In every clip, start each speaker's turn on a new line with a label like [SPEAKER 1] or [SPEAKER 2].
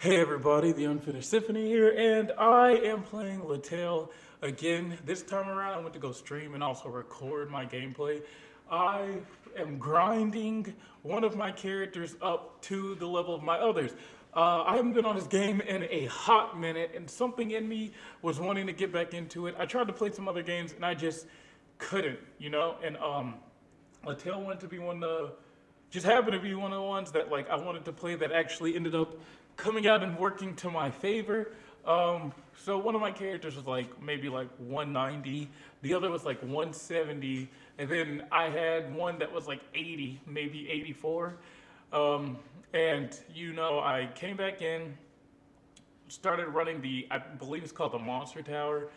[SPEAKER 1] Hey everybody, the Unfinished Symphony here, and I am playing latale again. This time around, I went to go stream and also record my gameplay. I am grinding one of my characters up to the level of my others. I haven't been on this game in a hot minute, and something in me was wanting to get back into it. I tried to play some other games, and I just couldn't, And latale wanted to be one of the just happened to be one of the ones that like I wanted to play that actually ended up coming out and working to my favor. So one of my characters was like maybe like 190, the other was like 170, and then I had one that was like 80, maybe 84. And I came back in, started running I believe it's called the Monster Tower,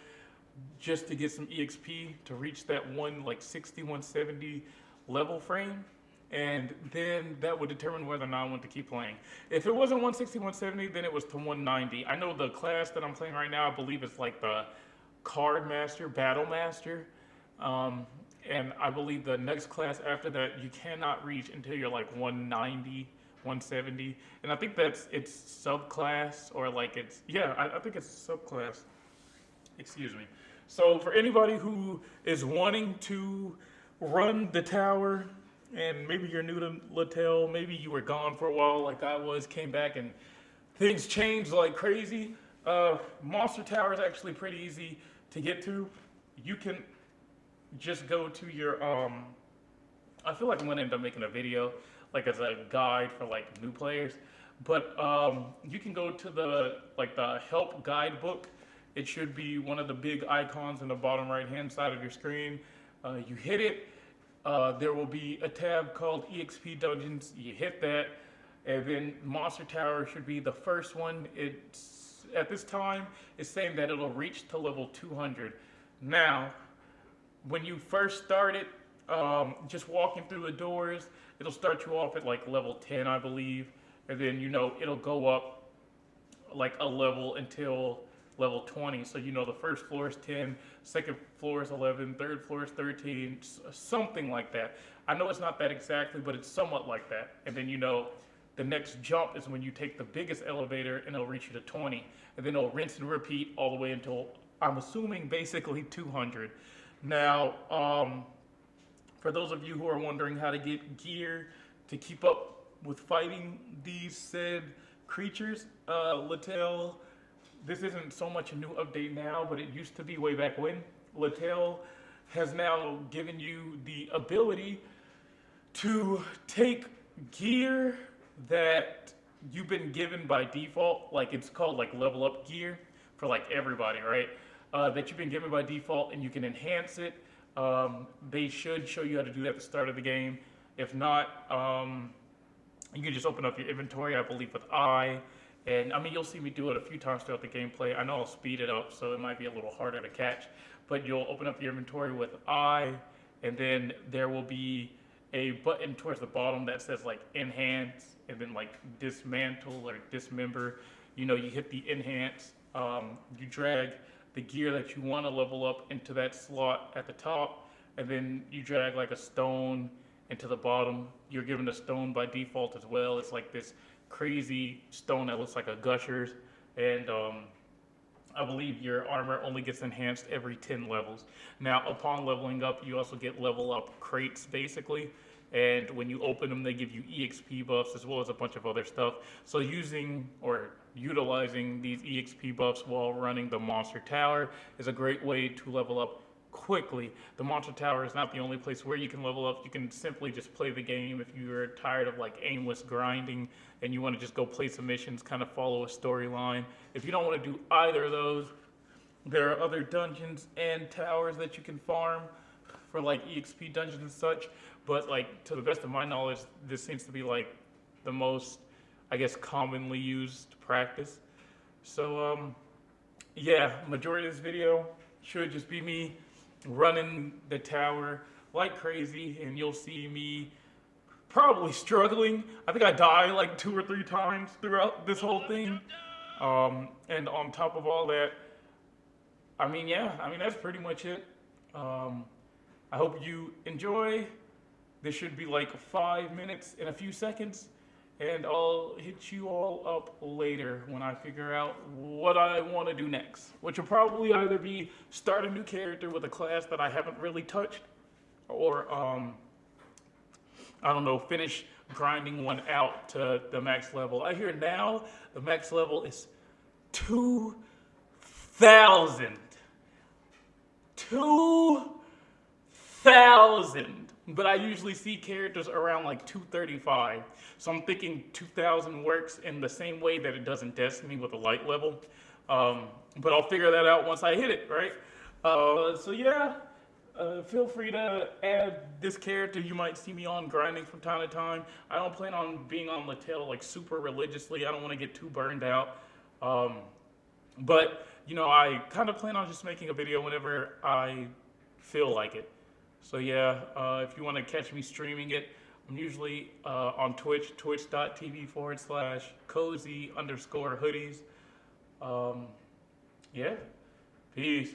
[SPEAKER 1] just to get some EXP to reach that 170 level frame. And then that would determine whether or not I want to keep playing. If it wasn't 160, 170, then it was to 190. I know the class that I'm playing right now, I believe it's like the Card Master, Battle Master. And I believe the next class after that, you cannot reach until you're like 190, 170. And I think it's subclass, or like I think it's subclass. Excuse me. So for anybody who is wanting to run the tower, and maybe you're new to latale, maybe you were gone for a while like I was, came back and things changed like crazy. Monster Tower is actually pretty easy to get to. You can just go to your I feel like I'm gonna end up making a video like as a guide for like new players. But you can go to the help guidebook. It should be one of the big icons in the bottom right hand side of your screen. You hit it. There will be a tab called EXP Dungeons. You hit that, and then Monster Tower should be the first one. It's at this time it's saying that it'll reach to level 200. Now, when you first start it, just walking through the doors, it'll start you off at like level 10, I believe, and then it'll go up like a level until level 20. So the first floor is 10, second floor is 11, third floor is 13, something like that. I know it's not that exactly, but it's somewhat like that. And then the next jump is when you take the biggest elevator and it'll reach you to 20. And then it'll rinse and repeat all the way until, I'm assuming, basically 200. Now, for those of you who are wondering how to get gear to keep up with fighting these said creatures, latale, this isn't so much a new update now, but it used to be way back when. latale has now given you the ability to take gear that you've been given by default, like it's called like level up gear for like everybody, right? That you've been given by default, and you can enhance it. They should show you how to do that at the start of the game. If not, you can just open up your inventory, I believe with I. And I mean, you'll see me do it a few times throughout the gameplay. I know I'll speed it up, so it might be a little harder to catch. But you'll open up your inventory with I, and then there will be a button towards the bottom that says like enhance, and then like dismantle or dismember. You hit the enhance, you drag the gear that you want to level up into that slot at the top, and then you drag like a stone into the bottom. You're given a stone by default as well. It's like this crazy stone that looks like a gushers, and I believe your armor only gets enhanced every 10 levels. Now, upon leveling up, you also get level up crates, basically, and when you open them, they give you EXP buffs as well as a bunch of other stuff. So using or utilizing these EXP buffs while running the Monster Tower is a great way to level up quickly. The Monster Tower is not the only place where you can level up. You can simply just play the game if you're tired of like aimless grinding and you want to just go play some missions, kind of follow a storyline. If you don't want to do either of those, there are other dungeons and towers that you can farm for like EXP dungeons and such. But like, to the best of my knowledge, this seems to be like the most, I guess, commonly used practice. So yeah, majority of this video should just be me running the tower like crazy, and you'll see me probably struggling. I think I die like 2 or 3 times throughout this whole thing. And on top of all that, that's pretty much it. I hope you enjoy. This should be like 5 minutes and a few seconds. and I'll hit you all up later when I figure out what I want to do next, which will probably either be start a new character with a class that I haven't really touched, or I don't know, finish grinding one out to the max level. I hear now the max level is 2,000. 2,000. But I usually see characters around like 235. So I'm thinking 2,000 works in the same way that it does in Destiny with a light level. But I'll figure that out once I hit it, right? So yeah, feel free to add this character. You might see me on grinding from time to time. I don't plan on being on latale like super religiously. I don't want to get too burned out. But you know, I kind of plan on just making a video whenever I feel like it. So yeah, if you want to catch me streaming it, I'm usually on Twitch, twitch.tv/cozy_hoodies. Yeah, peace.